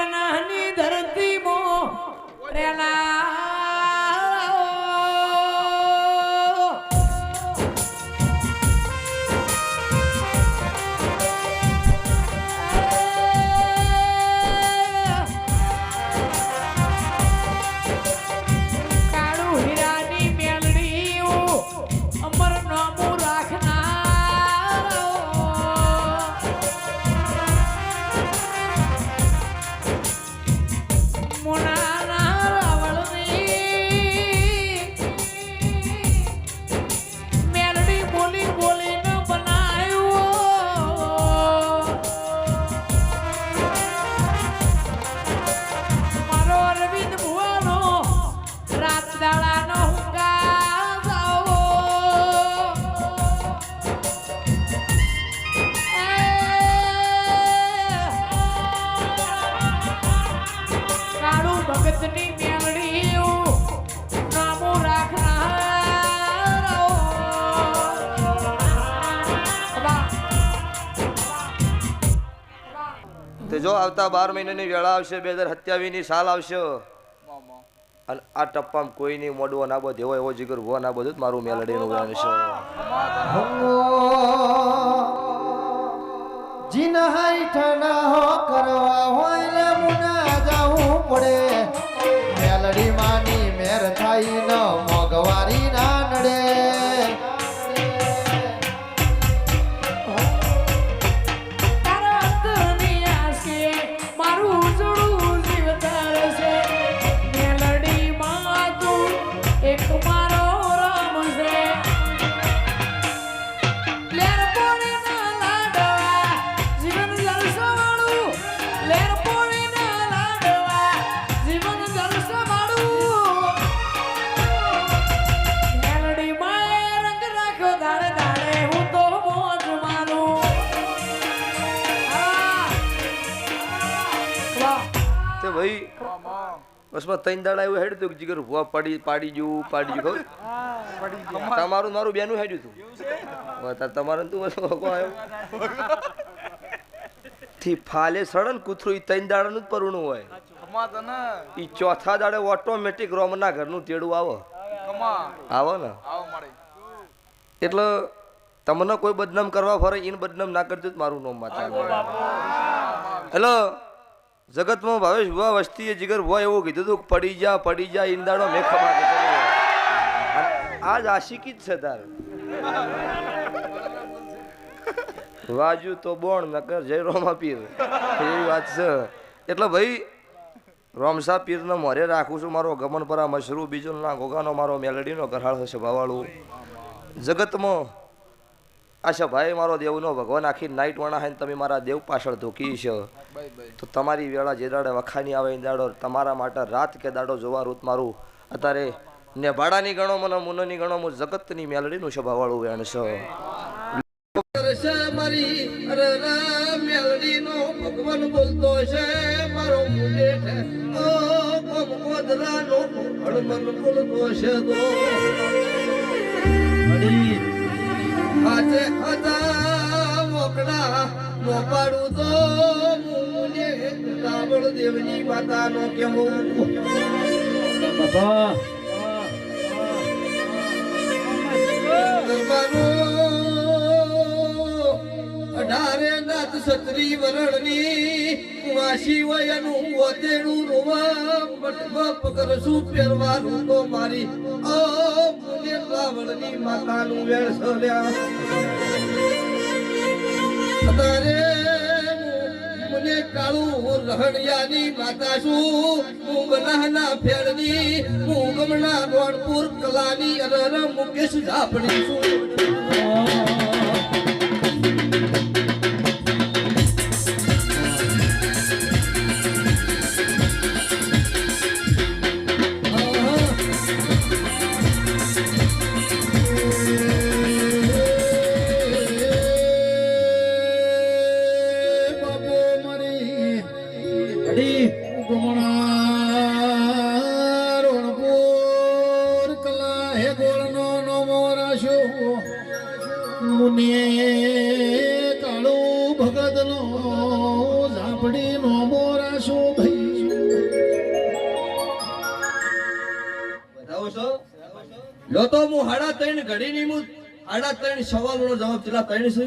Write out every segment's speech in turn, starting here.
બનાની ધરતી મો રેલા જો આવતા 12 મહિનાની વેળા આવશે 2027 ની સાલ આવશે અને આ ટપ્પામાં કોઈ નહીં મોડવો ના બધે હોય એવો જીગર હો ના બધું મારું મેલડીનું ગાન છે જીન હાઈઠના હો કરવા હોય લે મુના જાવું પડે મેલડી માની મેર થાય ન મોગવારી ના નડે બસમાં 3 દાડા એવું હેડ્યું હતું જીગર ભૂવા પાડી ગયું ખબર તમારું મારું બેનું હેડ્યું હતું તમારે તું થી ફાલે સડન કૂતરું 3 દાડાનું જ પરણું હોય ઈ ચોથા દાડે ઓટોમેટિક રોમના ઘરનું તેડું આવો ને એટલે તમને કોઈ બદનામ કરવા ફરે એને બદનામ ના કરજો મારું નામ માતા હેલો જગતમાં ભાવેશ ભુવા વસ્તીએ જીગર ભુવા એવું કીધું હતું પડી જા ઈંદાડો મેં ખબર આજ આશિકી જ છે તારે વાજુ તો બોણ નકર જય રોમા પીર એવી વાત છે એટલે ભાઈ રોમસા પીરને મોરે રાખું છું મારો ગમનપરા મશરૂ બીજો ના ગોગાનો મારો મેલડીનો ઘરાળ હશે ભાવાળું જગતમાં આશા ભાઈ મારો દેવનો ભગવાન આખી નાઈટ વણા હે તમે મારા દેવ પાછળ ધોકી છે તો તમારી વેળા જે દાડે વખાની આવે એ દાડો તમારા માટે રાત કે દાડો જોવા રૂત મારું અત્યારે ને ભાડાની ગણો મને મુનની ગણો હું જગતની મેલડીનું સભાવાળું વેણ છે મારી મેલડીનો ભગવાન બોલતો છે મારો મુને છે ઓ કોદરાનો હળમન બોલતો છે તો આજે હતા મોકડા મોપાડું તો મુને રાવણ દેવની માતાનો કેવું બાબા અઢારે નાથ સત્રી વરણની વાસી વયનું ઓતેડું રોવા બટમાં પકડશું પહેરવાનું તો મારી ઓ મુને રાવણની માતાનું વેણસલ્યા તારે મને કાળું રહણિયાની માતા છું હું બનાહના ફેરની હું ગમના રોણપુર કલાની અરર મુકેશ ઝાપડી છું કાળો ભગત નો ઝાપડી નો મોરા શો ભાઈ લો તો હું હાડા ત્રણ ઘડીની હું હાડા ત્રણ સવાલનો જવાબ ચલા ત્રણ છે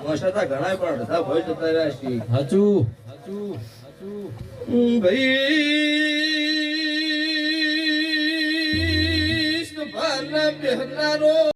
વસતા ઘણા પણ અડધા ભય જતા રહ્યા છે હાચું ભાઈ બેહનારો